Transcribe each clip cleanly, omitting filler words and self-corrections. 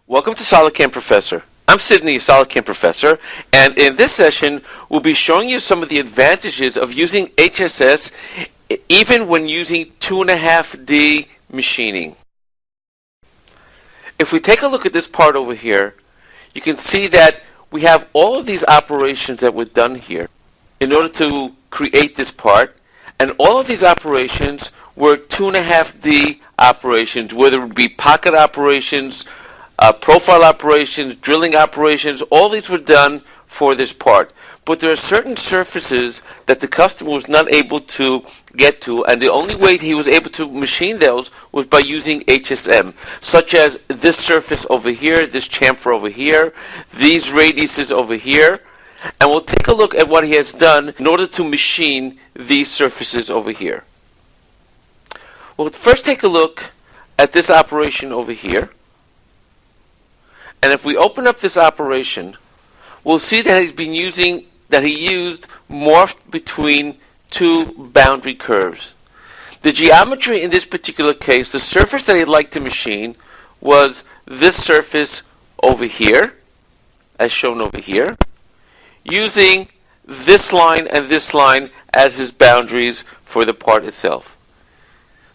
Welcome to SolidCAM Professor. I'm Sydney, SolidCAM Professor, and in this session we'll be showing you some of the advantages of using HSS even when using 2.5D machining. If we take a look at this part over here, you can see that we have all of these operations that were done here in order to create this part, and all of these operations were 2.5D operations, whether it be pocket operations, profile operations, drilling operations. All these were done for this part. But there are certain surfaces that the customer was not able to get to, and the only way he was able to machine those was by using HSM, such as this surface over here, this chamfer over here, these radiuses over here. And we'll take a look at what he has done in order to machine these surfaces over here. We'll first take a look at this operation over here. And if we open up this operation, we'll see that he used morph between two boundary curves. The geometry in this particular case, the surface that he'd like to machine was this surface over here, as shown over here, using this line and this line as his boundaries for the part itself.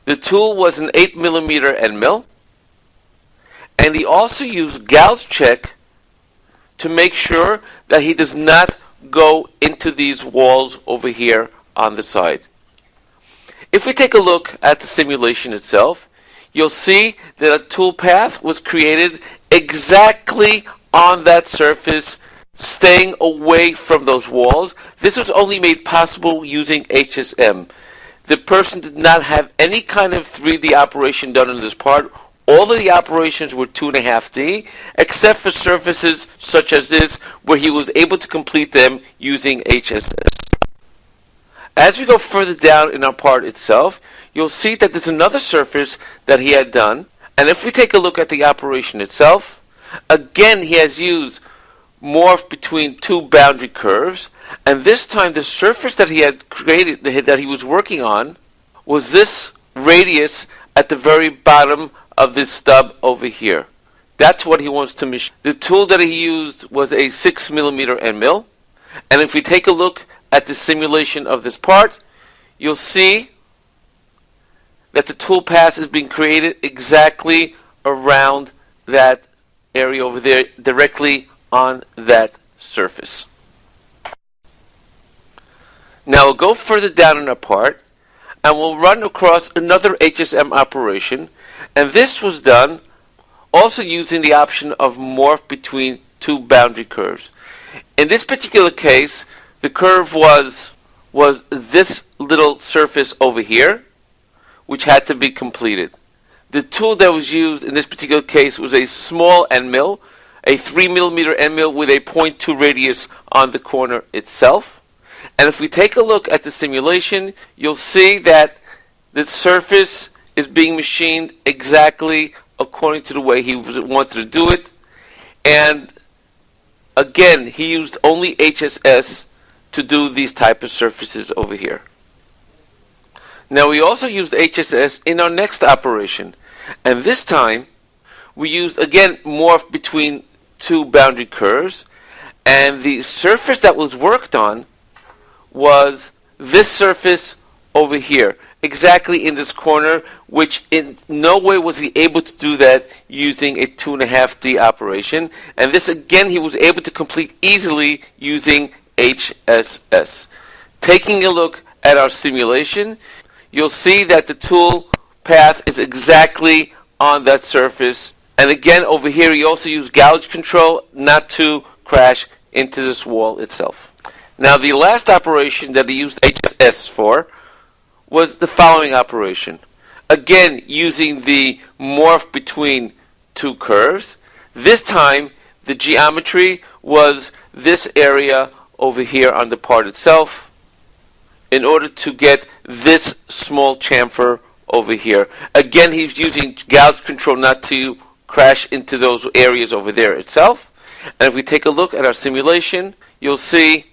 The tool was an 8mm end mill. And he also used gouge check to make sure that he does not go into these walls over here on the side. If we take a look at the simulation itself, you'll see that a tool path was created exactly on that surface, staying away from those walls. This was only made possible using HSM. The person did not have any kind of 3D operation done in this part. All of the operations were 2.5D, except for surfaces such as this, where he was able to complete them using HSS. As we go further down in our part itself, you'll see that there's another surface that he had done. And if we take a look at the operation itself, again he has used morph between two boundary curves. And this time the surface that he had created, that he was working on, was this radius at the very bottom of this stub over here. That's what he wants to machine. The tool that he used was a 6mm end mill. And if we take a look at the simulation of this part, you'll see that the tool path is being created exactly around that area over there, directly on that surface. Now we'll go further down in our part, and we'll run across another HSM operation. And this was done also using the option of morph between two boundary curves. In this particular case, the curve was this little surface over here, which had to be completed. The tool that was used in this particular case was a small end mill, a 3mm end mill with a 0.2 radius on the corner itself. And if we take a look at the simulation, you'll see that the surface is being machined exactly according to the way he wanted to do it. And again, he used only HSS to do these type of surfaces over here. Now we also used HSS in our next operation, and this time we used again morph between two boundary curves, and the surface that was worked on was this surface over here, exactly in this corner, which in no way was he able to do that using a 2.5D operation. And this again he was able to complete easily using HSS. Taking a look at our simulation, you'll see that the tool path is exactly on that surface. And again over here he also used gouge control not to crash into this wall itself. Now the last operation that he used HSS for was the following operation. Again, using the morph between two curves. This time, the geometry was this area over here on the part itself in order to get this small chamfer over here. Again, he's using gouge control not to crash into those areas over there itself. And if we take a look at our simulation, you'll see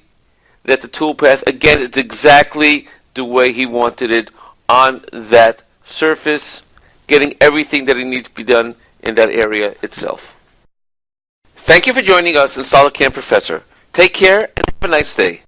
that the tool path, again, is exactly the way he wanted it on that surface, getting everything that he needs to be done in that area itself. Thank you for joining us in SolidCAM Professor. Take care and have a nice day.